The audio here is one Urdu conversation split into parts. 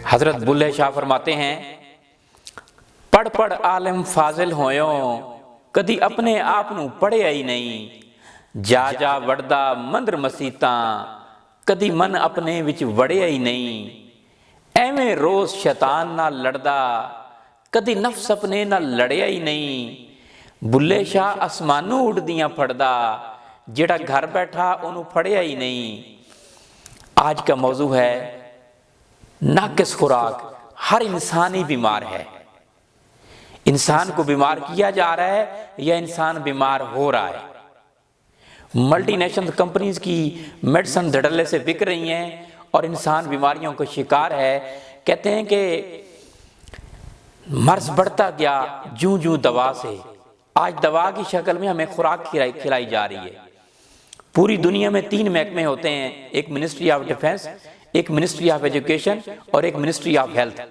حضرت بلے شاہ فرماتے ہیں، پڑھ پڑھ عالم فاضل ہویوں، کدی اپنے آپ نو پڑھیا ہی نہیں، جا جا وڑدا مندر مسیتاں، کدی من اپنے وچ وڑیا ہی نہیں، ایویں روز شیطان نہ لڑدا، کدی نفس اپنے نہ لڑیا ہی نہیں، بلے شاہ آسمانوں اڑدیاں پھڑدا، جڑا گھر بیٹھا انہوں پھڑیا ہی نہیں۔ آج کا موضوع ہے ناقص خوراک۔ ہر انسان ہی بیمار ہے۔ انسان کو بیمار کیا جا رہا ہے یا انسان بیمار ہو رہا ہے؟ ملٹی نیشنل کمپنیز کی میڈیسن دھڑلے سے بک رہی ہیں اور انسان بیماریوں کا شکار ہے۔ کہتے ہیں کہ مرض بڑھتا گیا جوں جوں دوا سے، آج دوا کی شکل میں ہمیں خوراک کھلائی جا رہی ہے۔ پوری دنیا میں 3 محکمے ہوتے ہیں، ایک منسٹری آف ڈیفنس، ایک منسٹری آف ایجوکیشن اور ایک منسٹری آف ہیلتھ۔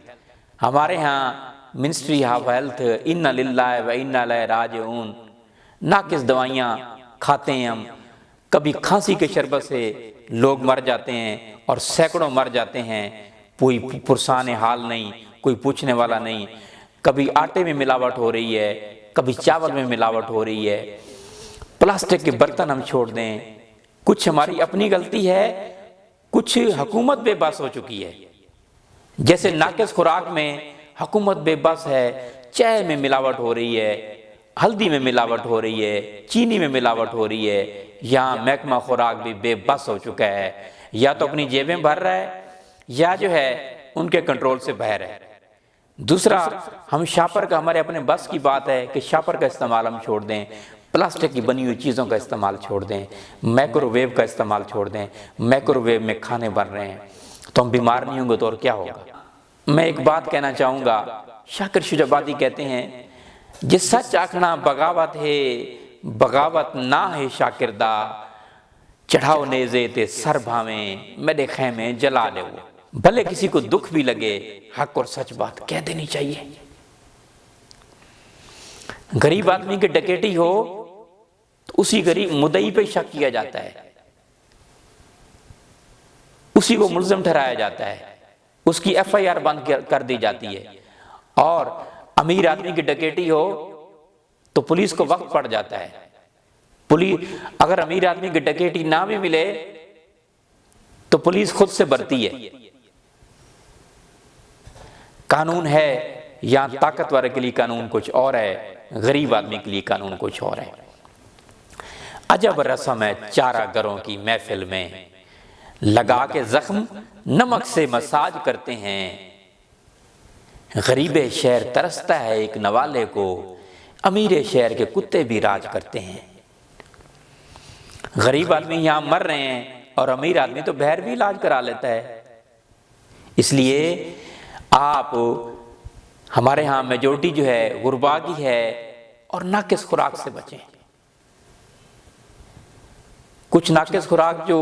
ہمارے ہاں منسٹری آف ہیلتھ انا للہ و انا الیہ راجعون، ناقص دوائیاں کھاتے ہیں ہم، کبھی کھانسی کے شربت سے لوگ مر جاتے ہیں اور سینکڑوں مر جاتے ہیں، کوئی پرسان حال نہیں، کوئی پوچھنے والا نہیں۔ کبھی آٹے میں ملاوٹ ہو رہی ہے، کبھی چاول میں ملاوٹ ہو رہی ہے، پلاسٹک کے برتن ہم چھوڑ دیں، کچھ ہماری اپنی غلطی ہے، کچھ حکومت بے بس ہو چکی ہے۔ جیسے ناقص خوراک میں حکومت بے بس ہے، چائے میں ملاوٹ ہو رہی ہے، ہلدی میں ملاوٹ ہو رہی ہے، چینی میں ملاوٹ ہو رہی ہے، یہاں محکمہ خوراک بھی بے بس ہو چکا ہے، یا تو اپنی جیبیں بھر رہا ہے یا جو ہے ان کے کنٹرول سے باہر ہے۔ دوسرا، ہم شاپر کا، ہمارے اپنے بس کی بات ہے کہ شاپر کا استعمال ہم چھوڑ دیں، پلاسٹک کی بنی ہوئی چیزوں کا استعمال چھوڑ دیں، مائکرو ویو کا استعمال چھوڑ دیں، مائکرو ویو میں کھانے بن رہے ہیں، تو ہم بیمار نہیں ہوں گے تو اور کیا ہوگا؟ میں ایک بات کہنا چاہوں گا، شاکر شجابادی کہتے ہیں، جس سچ آکھنا بغاوت ہے، بغاوت نہ ہے شاکردہ، چڑھاؤ نیزے تے سر بھاویں، میرے خیمے جلا لے وہ۔ بھلے کسی کو دکھ بھی لگے، حق اور سچ بات کہہ دینی چاہیے۔ غریب آدمی کی ڈکیٹی ہو تو اسی غریب مدعی پہ شک کیا جاتا ہے، اسی کو ملزم ٹھہرایا جاتا ہے، اس کی ایف آئی آر بند کر دی جاتی ہے۔ اور امیر آدمی کی ڈکیٹی ہو تو پولیس کو وقت پڑ جاتا ہے۔ اگر امیر آدمی کی ڈکیٹی نہ بھی ملے تو پولیس خود سے برتی ہے۔ قانون ہے، یا طاقتور کے لیے قانون کچھ اور ہے، غریب آدمی کے لیے قانون کچھ اور ہے۔ عجب رسم ہے چارہ گروں کی محفل میں، لگا کے زخم نمک سے مساج کرتے ہیں، غریب شہر ترستا ہے ایک نوالے کو، امیر شہر کے کتے بھی راج کرتے ہیں۔ غریب آدمی یہاں مر رہے ہیں اور امیر آدمی تو باہر بھی علاج کرا لیتا ہے۔ اس لیے آپ، ہمارے ہاں میجورٹی جو ہے غربا کی ہے، اور ناقص خوراک سے بچیں۔ کچھ ناقص خوراک جو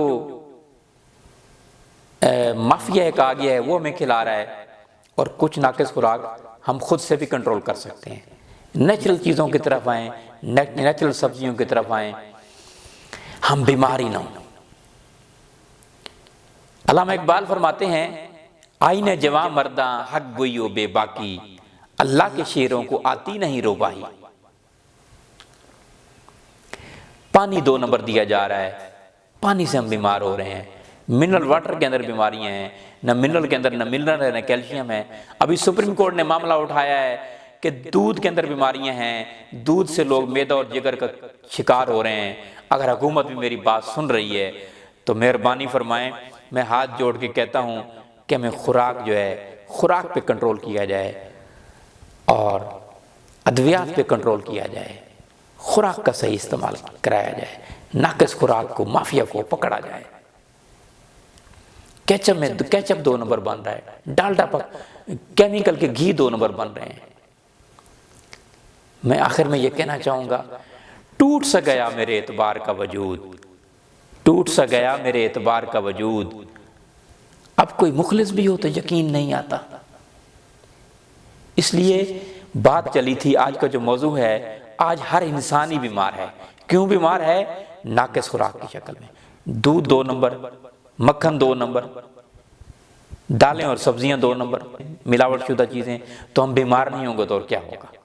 مافیا ایک آ گیا ہے وہ ہمیں کھلا رہا ہے، اور کچھ ناقص خوراک ہم خود سے بھی کنٹرول کر سکتے ہیں۔ نیچرل چیزوں کی طرف آئیں، نیچرل سبزیوں کی طرف آئیں، ہم بیماری نہ ہوں۔ علامہ اقبال فرماتے ہیں، آئینہ جواں مرداں حق گوئی و بے باکی، اللہ کے شیروں کو آتی نہیں روباہی۔ پانی 2 نمبر دیا جا رہا ہے، پانی سے ہم بیمار ہو رہے ہیں۔ منرل واٹر کے اندر بیماریاں ہیں، نہ منرل کے اندر نہ منرل ہے نہ کیلشیم ہے۔ ابھی سپریم کورٹ نے معاملہ اٹھایا ہے کہ دودھ کے اندر بیماریاں ہیں، دودھ سے لوگ معدہ اور جگر کا شکار ہو رہے ہیں۔ اگر حکومت بھی میری بات سن رہی ہے تو مہربانی فرمائیں، میں ہاتھ جوڑ کے کہتا ہوں کہ ہمیں خوراک جو ہے، خوراک پہ کنٹرول کیا جائے اور ادویات پہ کنٹرول کیا جائے، خوراک کا صحیح استعمال کرایا جائے، ناقص خوراک کو، مافیا کو پکڑا جائے۔ کیچپ 2 نمبر بن رہا ہے، ڈالڈا کیمیکل کے گھی 2 نمبر بن رہے ہیں۔ میں آخر میں یہ کہنا چاہوں گا، ٹوٹ سا گیا میرے اعتبار کا وجود، ٹوٹ سا گیا میرے اعتبار کا وجود، اب کوئی مخلص بھی ہو تو یقین نہیں آتا۔ اس لیے بات چلی تھی، آج کا جو موضوع ہے، آج ہر انسان ہی بیمار ہے۔ کیوں بیمار ہے؟ ناقص خوراک کی شکل میں۔ دودھ 2 نمبر، مکھن 2 نمبر، دالیں اور سبزیاں 2 نمبر، ملاوٹ شدہ چیزیں، تو ہم بیمار نہیں ہوں گے تو اور کیا ہوگا؟